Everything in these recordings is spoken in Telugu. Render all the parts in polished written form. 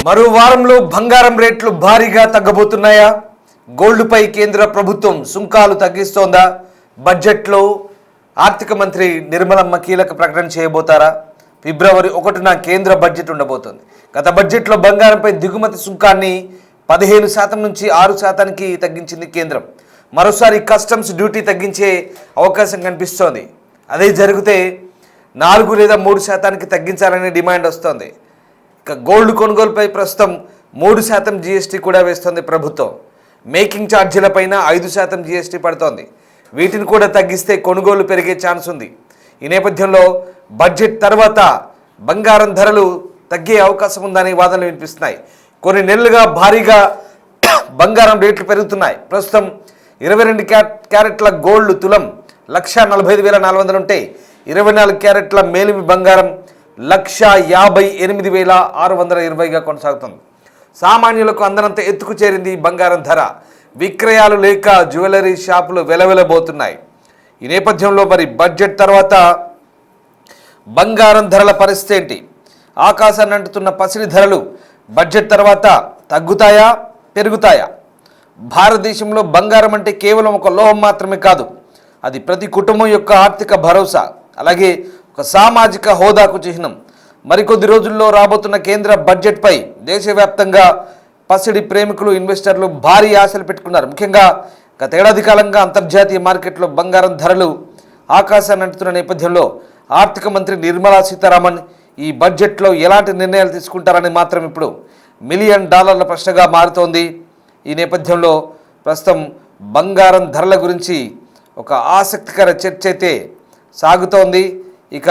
మరో వారంలో బంగారం రేట్లు భారీగా తగ్గబోతున్నాయా? గోల్డ్పై కేంద్ర ప్రభుత్వం సుంకాలు తగ్గిస్తోందా? బడ్జెట్లో ఆర్థిక మంత్రి నిర్మలమ్మ కీలక ప్రకటన చేయబోతారా? ఫిబ్రవరి 1న కేంద్ర బడ్జెట్ ఉండబోతోంది. గత బడ్జెట్లో బంగారంపై దిగుమతి సుంకాన్ని 15% నుంచి 6%కి తగ్గించింది కేంద్రం. మరోసారి కస్టమ్స్ డ్యూటీ తగ్గించే అవకాశం కనిపిస్తోంది. అదే జరిగితే 4 లేదా 3%కి తగ్గించాలనే డిమాండ్ వస్తోంది. ఇక గోల్డ్ కొనుగోలుపై ప్రస్తుతం 3% జీఎస్టీ కూడా వేస్తోంది ప్రభుత్వం. మేకింగ్ ఛార్జీలపైన 5% జీఎస్టీ పడుతోంది. వీటిని కూడా తగ్గిస్తే కొనుగోలు పెరిగే ఛాన్స్ ఉంది. ఈ నేపథ్యంలో బడ్జెట్ తర్వాత బంగారం ధరలు తగ్గే అవకాశం ఉందని వాదనలు వినిపిస్తున్నాయి. కొన్ని నెలలుగా భారీగా బంగారం రేట్లు పెరుగుతున్నాయి. ప్రస్తుతం 22 క్యారెట్ల గోల్డ్ తులం 1,45,400 ఉంటే 24 క్యారెట్ల మేలిమి బంగారం 1,58,620గా కొనసాగుతుంది. సామాన్యులకు అందనంత ఎత్తుకు చేరింది ఈ బంగారం ధర. విక్రయాలు లేక జ్యువెలరీ షాపులు వెలవెలబోతున్నాయి. ఈ నేపథ్యంలో మరి బడ్జెట్ తర్వాత బంగారం ధరల పరిస్థితి ఏంటి? ఆకాశాన్ని అంటుతున్న పసిడి ధరలు బడ్జెట్ తర్వాత తగ్గుతాయా, పెరుగుతాయా? భారతదేశంలో బంగారం అంటే కేవలం ఒక లోహం మాత్రమే కాదు, అది ప్రతి కుటుంబం యొక్క ఆర్థిక భరోసా, అలాగే ఒక సామాజిక హోదాకు చిహ్నం. మరికొద్ది రోజుల్లో రాబోతున్న కేంద్ర బడ్జెట్పై దేశవ్యాప్తంగా పసిడి ప్రేమికులు, ఇన్వెస్టర్లు భారీ ఆశలు పెట్టుకున్నారు. ముఖ్యంగా గత ఏడాది కాలంగా అంతర్జాతీయ మార్కెట్లో బంగారం ధరలు ఆకాశాన్ని అంటుతున్న నేపథ్యంలో ఆర్థిక మంత్రి నిర్మలా సీతారామన్ ఈ బడ్జెట్లో ఎలాంటి నిర్ణయాలు తీసుకుంటారని మాత్రం ఇప్పుడు $1 మిలియన్ ప్రశ్నగా మారుతోంది. ఈ నేపథ్యంలో ప్రస్తుతం బంగారం ధరల గురించి ఒక ఆసక్తికర చర్చ అయితే సాగుతోంది. ఇక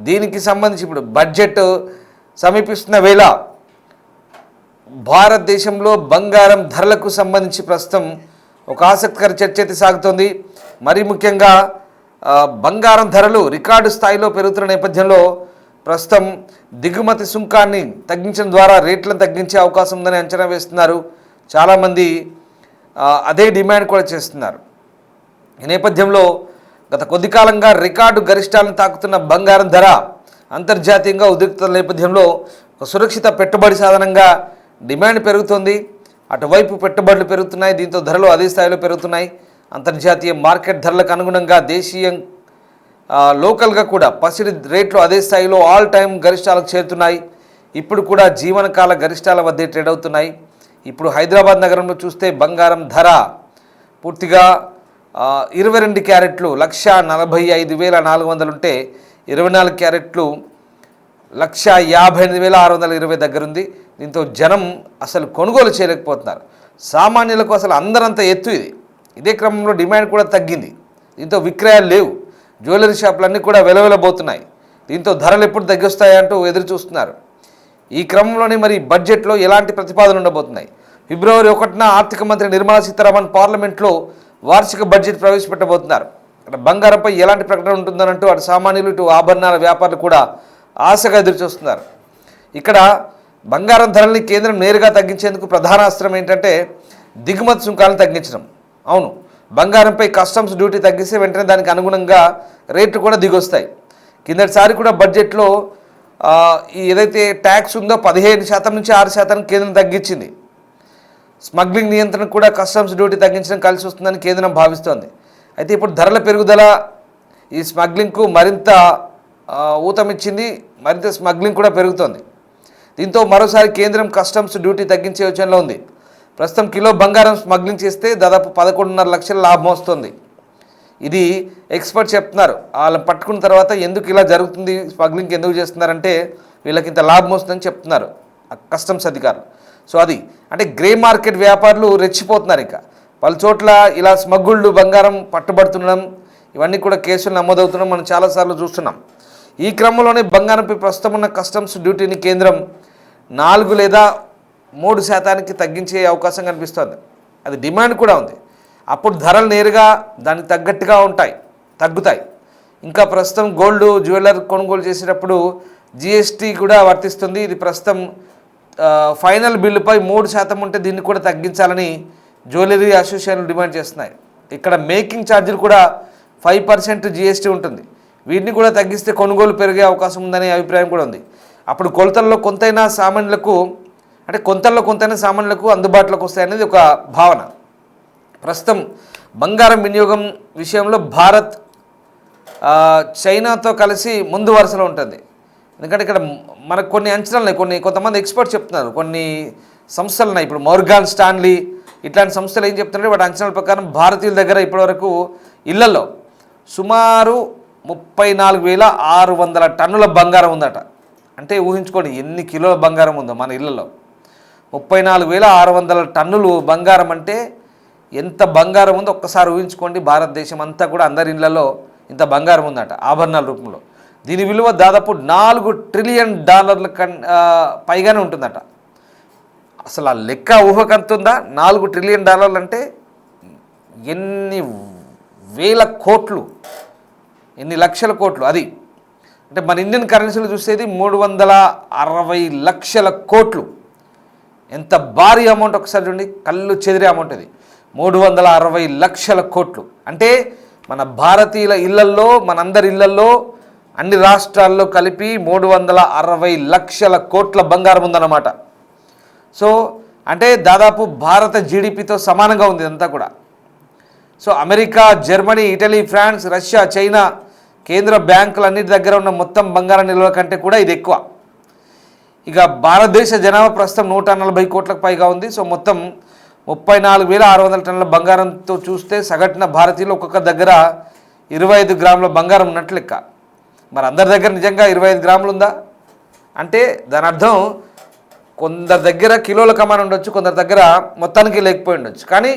దీనికి సంబంధించి ఇప్పుడు బడ్జెట్ సమీపిస్తున్న వేళ భారతదేశంలో బంగారం ధరలకు సంబంధించి ప్రస్తుతం ఒక ఆసక్తికర చర్చ అయితే సాగుతోంది. మరి ముఖ్యంగా బంగారం ధరలు రికార్డు స్థాయిలో పెరుగుతున్న నేపథ్యంలో ప్రస్తుతం దిగుమతి సుంకాన్ని తగ్గించడం ద్వారా రేట్లను తగ్గించే అవకాశం ఉందని అంచనా వేస్తున్నారు. చాలామంది అదే డిమాండ్ కూడా చేస్తున్నారు. ఈ నేపథ్యంలో గత కొద్ది కాలంగా రికార్డు గరిష్టాలను తాకుతున్న బంగారం ధర అంతర్జాతీయంగా ఉద్రిక్తత నేపథ్యంలో ఒక సురక్షిత పెట్టుబడి సాధనంగా డిమాండ్ పెరుగుతోంది. అటువైపు పెట్టుబడులు పెరుగుతున్నాయి, దీంతో ధరలు అదే స్థాయిలో పెరుగుతున్నాయి. అంతర్జాతీయ మార్కెట్ ధరలకు అనుగుణంగా దేశీయ లోకల్గా కూడా పసిడి రేట్లు అదే స్థాయిలో ఆల్ టైమ్ గరిష్టాలకు చేరుతున్నాయి. ఇప్పుడు కూడా జీవనకాల గరిష్టాల వద్దే ట్రేడ్ అవుతున్నాయి. ఇప్పుడు హైదరాబాద్ నగరంలో చూస్తే బంగారం ధర పూర్తిగా 22 క్యారెట్లు 1,45,400 ఉంటే 24 క్యారెట్లు 1,58,620 దగ్గర ఉంది. దీంతో జనం అసలు కొనుగోలు చేయలేకపోతున్నారు. సామాన్యులకు అసలు అందరంత ఎత్తు ఇది. ఇదే క్రమంలో డిమాండ్ కూడా తగ్గింది. దీంతో విక్రయాలు లేవు. జ్యువెలరీ షాపులన్నీ కూడా వెలవెలబోతున్నాయి. దీంతో ధరలు ఎప్పుడు తగ్గిస్తాయంటూ ఎదురు చూస్తున్నారు. ఈ క్రమంలోనే మరి బడ్జెట్లో ఎలాంటి ప్రతిపాదనలు ఉండబోతున్నాయి? ఫిబ్రవరి 1న ఆర్థిక మంత్రి నిర్మలా సీతారామన్ పార్లమెంట్లో వార్షిక బడ్జెట్ ప్రవేశపెట్టబోతున్నారు. ఇక్కడ బంగారంపై ఎలాంటి ప్రకటన ఉంటుందనంటూ అటు సామాన్యులు, ఇటు ఆభరణాల వ్యాపారులు కూడా ఆశగా ఎదురు చూస్తున్నారు. ఇక్కడ బంగారం ధరల్ని కేంద్రం నేరుగా తగ్గించేందుకు ప్రధాన అస్త్రం ఏంటంటే దిగుమతి సుంకాలను తగ్గించడం. అవును, బంగారంపై కస్టమ్స్ డ్యూటీ తగ్గిస్తే వెంటనే దానికి అనుగుణంగా రేట్లు కూడా దిగొస్తాయి. కిందటిసారి కూడా బడ్జెట్లో ఏదైతే ట్యాక్స్ ఉందో 15% నుంచి 6% కేంద్రం తగ్గించింది. స్మగ్లింగ్ నియంత్రణ కూడా కస్టమ్స్ డ్యూటీ తగ్గించడం కలిసి వస్తుందని కేంద్రం భావిస్తోంది. అయితే ఇప్పుడు ధరల పెరుగుదల ఈ స్మగ్లింగ్కు మరింత ఊతమిచ్చింది. మరింత స్మగ్లింగ్ కూడా పెరుగుతోంది. దీంతో మరోసారి కేంద్రం కస్టమ్స్ డ్యూటీ తగ్గించే యోచనలో ఉంది. ప్రస్తుతం కిలో బంగారం స్మగ్లింగ్ చేస్తే దాదాపు 11.5 లక్షల లాభం వస్తుంది. ఇది ఎక్స్పర్ట్ చెప్తున్నారు. వాళ్ళని పట్టుకున్న తర్వాత ఎందుకు ఇలా జరుగుతుంది, స్మగ్లింగ్ ఎందుకు చేస్తున్నారంటే వీళ్ళకి ఇంత లాభం వస్తుందని చెప్తున్నారు కస్టమ్స్ అధికారులు. సో అది అంటే గ్రే మార్కెట్ వ్యాపారులు రెచ్చిపోతున్నారు. ఇక పలు చోట్ల ఇలా స్మగ్గుళ్ళు బంగారం పట్టుబడుతుండడం, ఇవన్నీ కూడా కేసులు నమోదవుతుండడం మనం చాలాసార్లు చూస్తున్నాం. ఈ క్రమంలోనే బంగారంపై ప్రస్తుతం ఉన్న కస్టమ్స్ డ్యూటీని కేంద్రం 4 లేదా 3%కి తగ్గించే అవకాశం కనిపిస్తుంది. అది డిమాండ్ కూడా ఉంది. అప్పుడు ధరలు నేరుగా దానికి తగ్గట్టుగా తగ్గుతాయి. ఇంకా ప్రస్తుతం గోల్డ్ జ్యువెలర్ కొనుగోలు చేసేటప్పుడు జిఎస్టీ కూడా వర్తిస్తుంది. ఇది ప్రస్తుతం ఫైనల్ బిల్లుపై 3% ఉంటే దీన్ని కూడా తగ్గించాలని జ్యువెలరీ అసోసియేషన్లు డిమాండ్ చేస్తున్నాయి. ఇక్కడ మేకింగ్ ఛార్జీలు కూడా 5% జిఎస్టీ ఉంటుంది. వీటిని కూడా తగ్గిస్తే కొనుగోలు పెరిగే అవకాశం ఉందనే అభిప్రాయం కూడా ఉంది. అప్పుడు కొలతల్లో కొంతైనా సామాన్యులకు అంటే కొంతలో కొంతైనా సామాన్యులకు అందుబాటులోకి వస్తాయనేది ఒక భావన. ప్రస్తుతం బంగారం వినియోగం విషయంలో భారత్ చైనాతో కలిసి ముందు వరుసలో ఉంటుంది. ఎందుకంటే ఇక్కడ మనకు కొన్ని అంచనాలు కొంతమంది ఎక్స్పర్ట్స్ చెప్తున్నారు, కొన్ని సంస్థలు ఉన్నాయి. ఇప్పుడు మోర్గాన్ స్టాన్లీ ఇట్లాంటి సంస్థలు ఏం చెప్తున్నారంటే వాటి అంచనాల ప్రకారం భారతీయుల దగ్గర ఇప్పటివరకు ఇళ్లలో సుమారు 34,600 టన్నుల బంగారం ఉందట. అంటే ఊహించుకోండి ఎన్ని కిలోల బంగారం ఉందో మన ఇళ్లలో. 34,600 టన్నులు బంగారం అంటే ఎంత బంగారం ఉందో ఒక్కసారి ఊహించుకోండి. భారతదేశం అంతా కూడా అందరి ఇళ్లలో ఇంత బంగారం ఉందట ఆభరణాల రూపంలో. దీని విలువ దాదాపు $4 ట్రిలియన్ పైగానే ఉంటుందట. అసలు ఆ లెక్క ఊహకంతుందా? $4 ట్రిలియన్ అంటే ఎన్ని వేల కోట్లు, ఎన్ని లక్షల కోట్లు. అది అంటే మన ఇండియన్ కరెన్సీలో చూసేది 360 లక్షల కోట్లు. ఎంత భారీ అమౌంట్ ఒకసారి చూడండి, కళ్ళు చెదిరే అమౌంట్ అది. 360 లక్షల కోట్లు అంటే మన భారతీయుల ఇళ్లల్లో, మనందరి ఇళ్లల్లో, అన్ని రాష్ట్రాల్లో కలిపి 360 లక్షల కోట్ల బంగారం ఉందన్నమాట. సో అంటే దాదాపు భారత జీడిపితో సమానంగా ఉంది ఇదంతా కూడా. So America, Germany, Italy, France, Russia, China కేంద్ర బ్యాంకులన్నిటి దగ్గర ఉన్న మొత్తం బంగారం నిల్వ కంటే కూడా ఇది ఎక్కువ. ఇక భారతదేశ జనాభా ప్రస్తుతం 140 కోట్లకు పైగా ఉంది. సో మొత్తం 34,600 టన్నుల బంగారంతో చూస్తే సగటున భారతీయులు ఒక్కొక్క దగ్గర 25 గ్రాముల బంగారం ఉన్నట్లు లెక్క. మరి అందరి దగ్గర నిజంగా 25 గ్రాములు ఉందా అంటే దాని అర్థం కొందరి దగ్గర కిలోల కమాన్ ఉండొచ్చు, కొందరి దగ్గర మొత్తానికి లేకపోయి ఉండొచ్చు. కానీ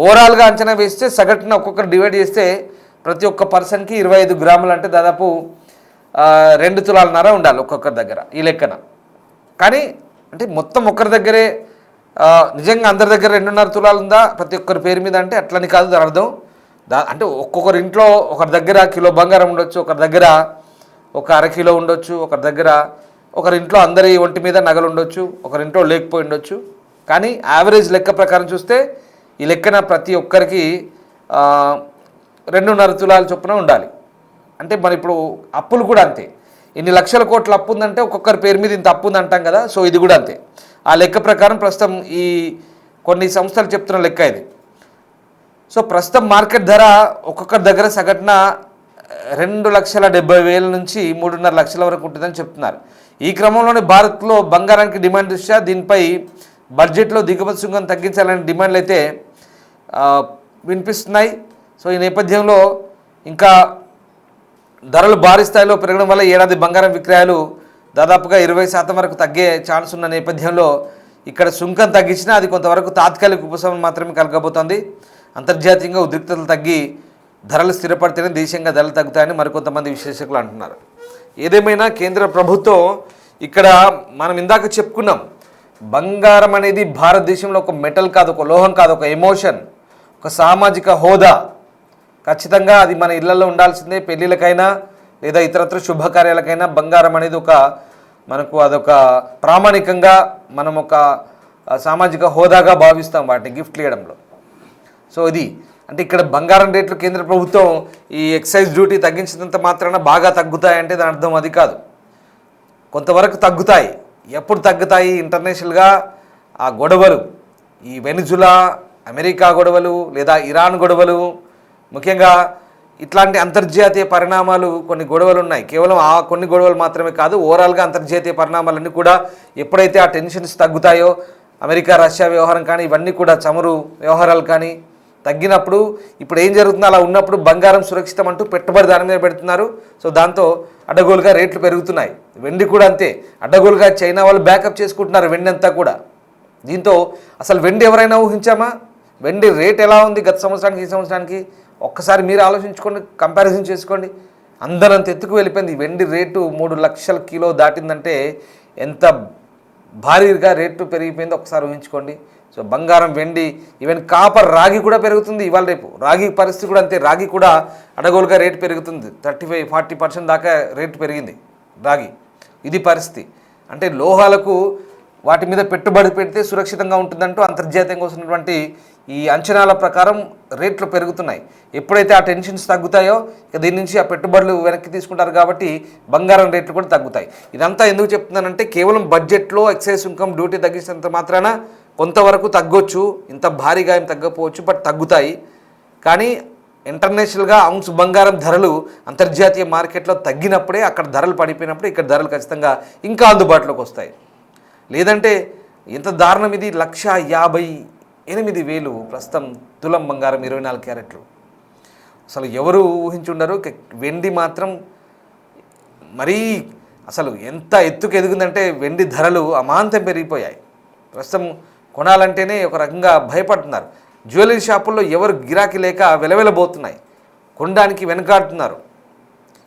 ఓవరాల్గా అంచనా వేస్తే సగటున ఒక్కొక్కరు డివైడ్ చేస్తే ప్రతి ఒక్క పర్సన్కి 25 గ్రాములు అంటే దాదాపు 2 తులాలన్నర ఉండాలి ఒక్కొక్కరి దగ్గర ఈ లెక్కన. కానీ అంటే మొత్తం ఒక్కరి దగ్గరే నిజంగా అందరి దగ్గర 2.5 తులాలు ఉందా ప్రతి ఒక్కరి పేరు మీద అంటే అట్లని కాదు. దాని అర్థం అంటే ఒక్కొక్కరి ఇంట్లో ఒకరి దగ్గర కిలో బంగారం ఉండొచ్చు, ఒకరి దగ్గర ఒక అరకిలో ఉండొచ్చు, ఒకరి ఇంట్లో అందరి ఒంటి మీద నగలు ఉండొచ్చు, ఒకరింట్లో లేకపోయి ఉండొచ్చు. కానీ యావరేజ్ లెక్క ప్రకారం చూస్తే ఈ లెక్కన ప్రతి ఒక్కరికి 2.5 తులాల చొప్పున ఉండాలి. అంటే మరి ఇప్పుడు అప్పులు కూడా అంతే. ఇన్ని లక్షల కోట్ల అప్పు ఉందంటే ఒక్కొక్కరి పేరు మీద ఇంత అప్పు ఉంది అంటాం కదా. సో ఇది కూడా అంతే. ఆ లెక్క ప్రకారం ప్రస్తుతం ఈ కొన్ని సంస్థలు చెప్తున్న లెక్క ఇది. సో ప్రస్తుతం మార్కెట్ ధర ఒక్కొక్కరి దగ్గర సగటున 2,70,000 నుంచి 3.5 లక్షల వరకు ఉంటుందని చెప్తున్నారు. ఈ క్రమంలోనే భారత్లో బంగారానికి డిమాండ్ దృష్ట్యా దీనిపై బడ్జెట్లో దిగుమతి సుంకం తగ్గించాలనే డిమాండ్లు అయితే వినిపిస్తున్నాయి. సో ఈ నేపథ్యంలో ఇంకా ధరలు భారీ స్థాయిలో పెరగడం వల్ల ఏడాది బంగారం విక్రయాలు దాదాపుగా 20% వరకు తగ్గే ఛాన్స్ ఉన్న నేపథ్యంలో ఇక్కడ సుంకం తగ్గించినా అది కొంతవరకు తాత్కాలిక ఉపశమనం మాత్రమే కలగబోతోంది. అంతర్జాతీయంగా ఉద్రిక్తతలు తగ్గి ధరలు స్థిరపడితేనే దేశంగా ధరలు తగ్గుతాయని మరికొంతమంది విశ్లేషకులు అంటున్నారు. ఏదేమైనా కేంద్ర ప్రభుత్వం ఇక్కడ మనం ఇందాక చెప్పుకున్నాం, బంగారం అనేది భారతదేశంలో ఒక మెటల్ కాదు, ఒక లోహం కాదు, ఒక ఎమోషన్, ఒక సామాజిక హోదా. ఖచ్చితంగా అది మన ఇళ్లలో ఉండాల్సిందే. పెళ్ళిళ్ళకైనా లేదా ఇతరత్ర శుభకార్యాలకైనా బంగారం అనేది మనకు అదొక ప్రామాణికంగా మనం ఒక సామాజిక హోదాగా భావిస్తాం వాటిని గిఫ్ట్లు ఇవ్వడంలో. సో ఇది అంటే ఇక్కడ బంగారం రేట్లు కేంద్ర ప్రభుత్వం ఈ ఎక్సైజ్ డ్యూటీ తగ్గించినంత మాత్రాన బాగా తగ్గుతాయంటే దాని అర్థం అది కాదు. కొంతవరకు తగ్గుతాయి. ఎప్పుడు తగ్గుతాయి? ఇంటర్నేషనల్గా ఆ గొడవలు, ఈ వెనిజులా, అమెరికా గొడవలు లేదా ఇరాన్ గొడవలు, ముఖ్యంగా ఇట్లాంటి అంతర్జాతీయ పరిణామాలు కొన్ని గొడవలు ఉన్నాయి. కేవలం ఆ కొన్ని గొడవలు మాత్రమే కాదు, ఓవరాల్గా అంతర్జాతీయ పరిణామాలన్నీ కూడా ఎప్పుడైతే ఆ టెన్షన్స్ తగ్గుతాయో, అమెరికా రష్యా వ్యవహారం కానీ ఇవన్నీ కూడా చమురు వ్యవహారాలు కానీ తగ్గినప్పుడు ఇప్పుడు ఏం జరుగుతుందో అలా ఉన్నప్పుడు బంగారం సురక్షితం అంటూ పెట్టుబడి దాని మీద పెడుతున్నారు. సో దాంతో అడ్డగోలుగా రేట్లు పెరుగుతున్నాయి. వెండి కూడా అంతే, అడ్డగోలుగా చైనా వాళ్ళు బ్యాకప్ చేసుకుంటున్నారు వెండి అంతా కూడా. దీంతో అసలు వెండి ఎవరైనా ఊహించామా? వెండి రేట్ ఎలా ఉంది గత సంవత్సరానికి ఈ సంవత్సరానికి ఒక్కసారి మీరు ఆలోచించుకోండి, కంపారిజన్ చేసుకోండి. అందరంత ఎత్తుకు వెళ్ళిపోయింది. వెండి రేటు 3 లక్షల కిలో దాటిందంటే ఎంత భారీగా రేటు పెరిగిపోయిందో ఒకసారి ఊహించుకోండి. సో బంగారం, వెండి, ఈవెన్ కాపర్, రాగి కూడా పెరుగుతుంది ఇవాళ రేపు. రాగి పరిస్థితి కూడా అంతే, రాగి కూడా అడగోలుగా రేటు పెరుగుతుంది. 35-40% దాకా రేటు పెరిగింది రాగి. ఇది పరిస్థితి. అంటే లోహాలకు వాటి మీద పెట్టుబడి పెడితే సురక్షితంగా ఉంటుందంటూ అంతర్జాతీయంగా వస్తున్నటువంటి ఈ అంచనాల ప్రకారం రేట్లు పెరుగుతున్నాయి. ఎప్పుడైతే ఆ టెన్షన్స్ తగ్గుతాయో ఇక దీని నుంచి ఆ పెట్టుబడులు వెనక్కి తీసుకుంటారు కాబట్టి బంగారం రేట్లు కూడా తగ్గుతాయి. ఇదంతా ఎందుకు చెప్తున్నానంటే కేవలం బడ్జెట్లో ఎక్సైజ్ సుంకం డ్యూటీ తగ్గించినంత మాత్రాన కొంతవరకు తగ్గొచ్చు, ఇంత భారీగా ఏం తగ్గకపోవచ్చు, బట్ తగ్గుతాయి. కానీ ఇంటర్నేషనల్గా ఔన్స్ బంగారం ధరలు అంతర్జాతీయ మార్కెట్లో తగ్గినప్పుడే అక్కడ ధరలు పడిపోయినప్పుడే ఇక్కడ ధరలు ఖచ్చితంగా ఇంకా అందుబాటులోకి వస్తాయి. లేదంటే ఎంత దారుణం ఇది, 1,58,000 ప్రస్తుతం తులం బంగారం 24 క్యారెట్లు. అసలు ఎవరు ఊహించుండరు. వెండి మాత్రం మరీ అసలు ఎంత ఎత్తుకు ఎదిగిందంటే వెండి ధరలు అమాంతం పెరిగిపోయాయి. ప్రస్తుతం కొనాలంటేనే ఒక రకంగా భయపడుతున్నారు. జ్యువెలరీ షాపుల్లో ఎవరు గిరాకీ లేక వెలవెలబోతున్నాయి, కొనడానికి వెనకాడుతున్నారు.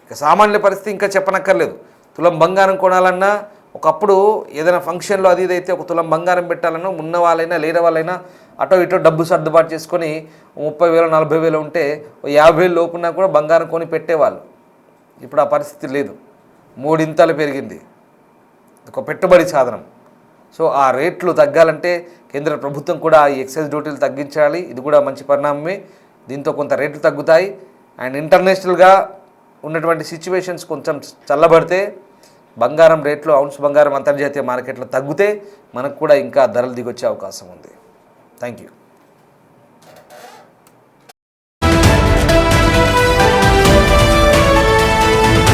ఇక సామాన్యుల పరిస్థితి ఇంకా చెప్పనక్కర్లేదు. తులం బంగారం కొనాలన్నా ఒకప్పుడు ఏదైనా ఫంక్షన్లో అది ఇదైతే ఒక తులం బంగారం పెట్టాలన్నా ఉన్న వాళ్ళైనా లేని వాళ్ళైనా అటో ఇటో డబ్బు సర్దుబాటు చేసుకొని 30,000 40,000 ఉంటే 50,000 లోపున్నా కూడా బంగారం కొని పెట్టేవాళ్ళు. ఇప్పుడు ఆ పరిస్థితి లేదు, 3 ఇంతలు పెరిగింది. ఒక పెట్టుబడి సాధనం. సో ఆ రేట్లు తగ్గాలంటే కేంద్ర ప్రభుత్వం కూడా ఈ ఎక్సైజ్ డ్యూటీలు తగ్గించాలి. ఇది కూడా మంచి పరిణామమే. దీంతో కొంత రేట్లు తగ్గుతాయి. అండ్ ఇంటర్నేషనల్గా ఉన్నటువంటి సిచ్యువేషన్స్ కొంచెం చల్లబడితే బంగారం రేట్లు, ఔన్స్ బంగారం అంతర్జాతీయ మార్కెట్లో తగ్గితే మనకు కూడా ఇంకా ధరలు దిగొచ్చే అవకాశం ఉంది. Thank you.